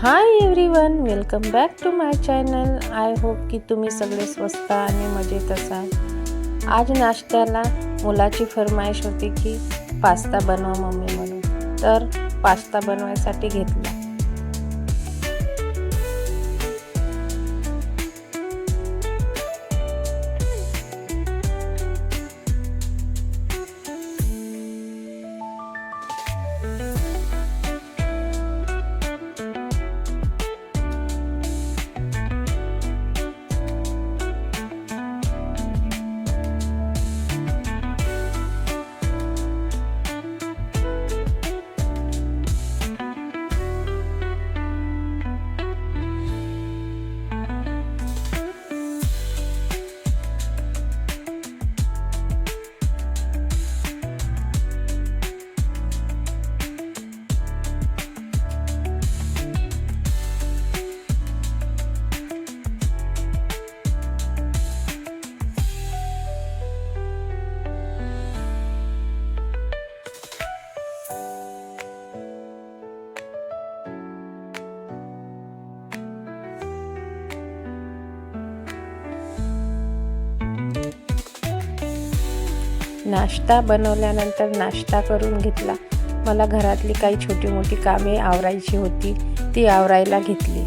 High everyone, welcome back to my channel. I hope की तुम्ही सगळे स्वस्त आणि मजेत असाल. आज नाश्त्याला मुलाची फरमाईश होती की पास्ता बनवा मम्मी म्हणून, तर पास्ता बनवायसाठी घेतला. नाश्ता बनवल्यानंतर नाश्ता करून घेतला. मला घरातली काही छोटी मोठी कामे आवरायची होती, ती आवरायला घेतली.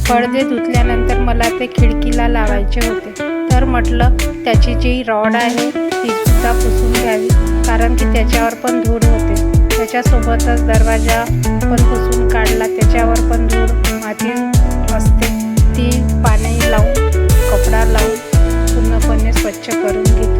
पडदे धुतल्यानंतर मला ते खिडकीला लावायचे होते, तर म्हटलं त्याची जी रॉड आहे ती सुद्धा पुसून घ्यावी, कारण की त्याच्यावर पण धूळ होते. त्याच्यासोबतच दरवाजा पण पुसून काढला, त्याच्यावर पण धूळ माती असते. ती पाणी लावून कपडा लावून पूर्णपणे स्वच्छ करून घेतली.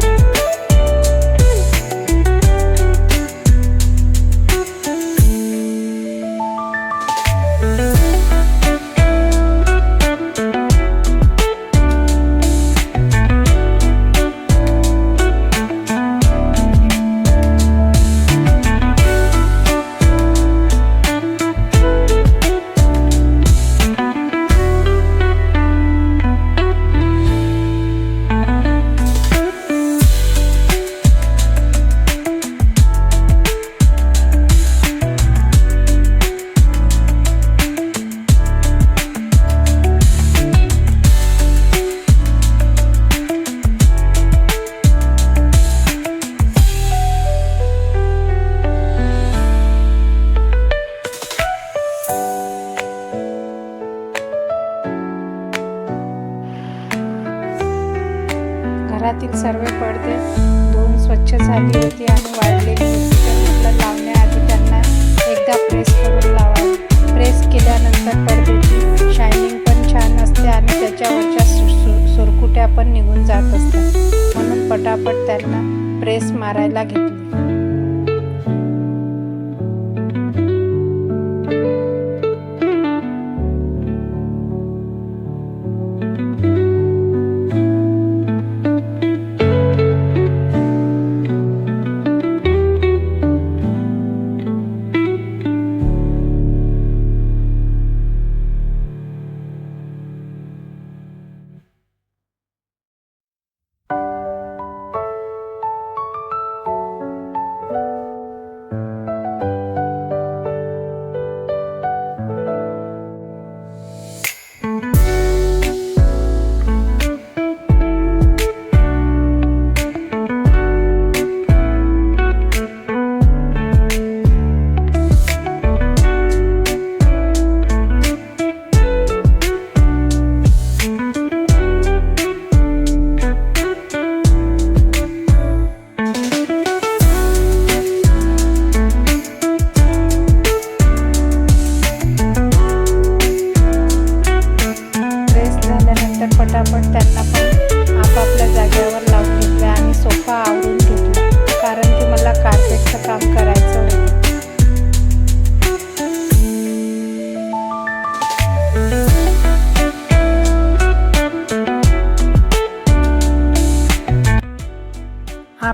घरातील सर्व पडदे धुवून स्वच्छ झाली होती आणि वाळलेली होती, तर म्हटलं लावण्याआधी त्यांना एकदा प्रेस करून लावावे. प्रेस केल्यानंतर पडद्याची शायनिंग पण छान असते आणि त्याच्यावरच्या सुरकुत्या पण निघून जात असतात, म्हणून पटापट त्यांना प्रेस मारायला घेतली.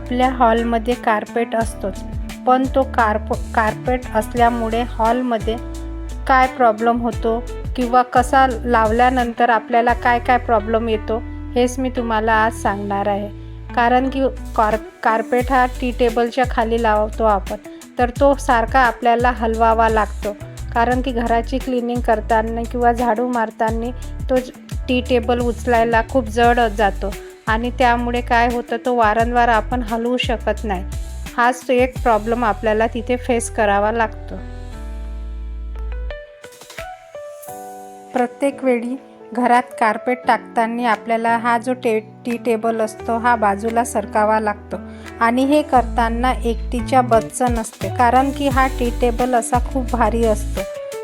आपल्या हॉलमध्ये कार्पेट असतोच, पण तो कार्पेट असल्यामुळे हॉलमध्ये काय प्रॉब्लेम होतो किंवा कसा लावल्यानंतर आपल्याला काय काय प्रॉब्लेम येतो हेच मी तुम्हाला आज सांगणार आहे. कारण की कार्पेट हा टी टेबलच्या खाली लावतो आपण, तर तो सारखा आपल्याला हलवावा लागतो. कारण की घराची क्लिनिंग करताना किंवा झाडू मारताना तो टी टेबल उचलायला खूप जड जातो आणि त्यामुळे काय होतं, तो वारंवार आपण हलवू शकत नाही. हाच तो एक प्रॉब्लेम आपल्याला तिथे फेस करावा लागतो. प्रत्येक वेळी घरात कार्पेट टाकताना आपल्याला हा जो टी टेबल असतो हा बाजूला सरकावा लागतो आणि हे करताना एकटीच्या बसचं नसते, कारण की हा टी टेबल असा खूप भारी असतो.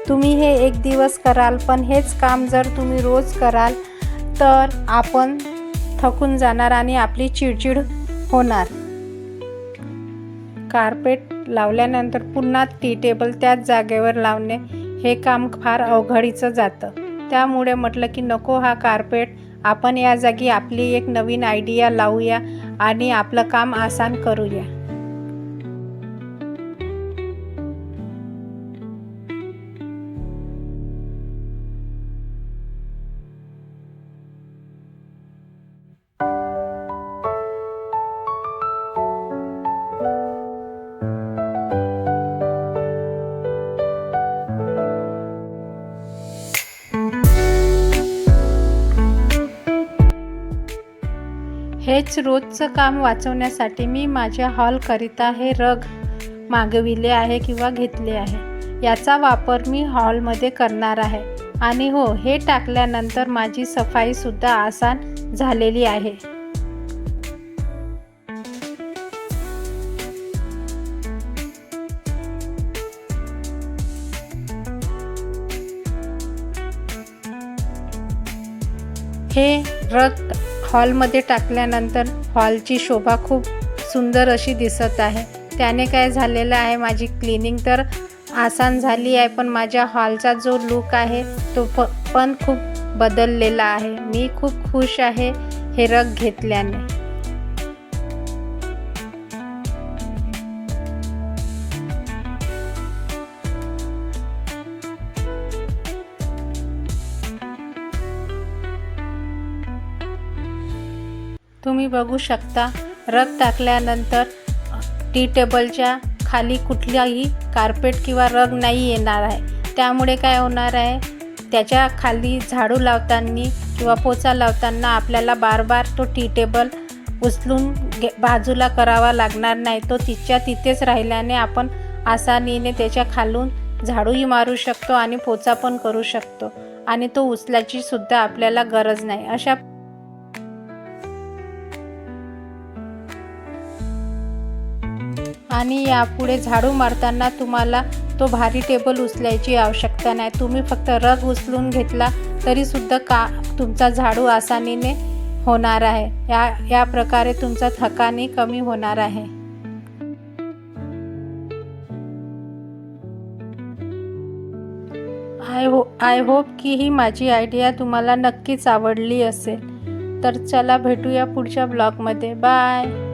तुम्ही हे एक दिवस कराल, पण हेच काम जर तुम्ही रोज कराल तर आपण थकून जाणार आणि आपली चिडचिड होणार. कार्पेट लावल्यानंतर पुन्हा टी टेबल त्याच जागेवर लावणे हे काम फार अवघडीचं जातं. त्यामुळे म्हटलं की नको हा कार्पेट, आपण या जागी आपली एक नवीन आयडिया लावूया आणि आपलं काम आसान करूया. हेच रोजचं काम वाचवण्यासाठी मी माझ्या हॉलकरिता हे रग मागविले आहे किंवा घेतले आहे. याचा वापर मी हॉलमध्ये करणार आहे आणि हो, हे टाकल्यानंतर माझी सफाईसुद्धा आसान झालेली आहे. हे रग हॉलमध्ये टाकल्यानंतर हॉलची शोभा खूप सुंदर अशी दिसत आहे. त्याने काय झालेलं आहे, माझी क्लिनिंग तर आसान झाली आहे, पण माझ्या हॉलचा जो लूक आहे तो पण खूप बदललेला आहे. मी खूप खुश आहे हे रग घेतल्याने. तुम्ही बघू शकता, रग टाकल्यानंतर टी टेबलच्या खाली कुठलाही कार्पेट किंवा रग नाही येणार आहे. त्यामुळे काय होणार आहे, त्याच्या खाली झाडू लावताना किंवा पोचा लावताना आपल्याला बार तो टी टेबल उचलून बाजूला करावा लागणार नाही. तो तिथेच राहिल्याने आपण आसानीने त्याच्या खालून झाडूही मारू शकतो आणि पोचा पण करू शकतो आणि तो उचलायची सुद्धा आपल्याला गरज नाही. अशा आणि यापुढे झाडू मारताना तुम्हाला तो भारी टेबल उचलायची आवश्यकता नाही. तुम्ही फक्त रग उचलून घेतला तरीसुद्धा तुमचा झाडू आसानीने होणार आहे. या प्रकारे तुमचा थकाने कमी होणार आहे. आय होप की ही माझी आयडिया तुम्हाला नक्कीच आवडली असेल. तर चला भेटूया पुढच्या ब्लॉगमध्ये. बाय.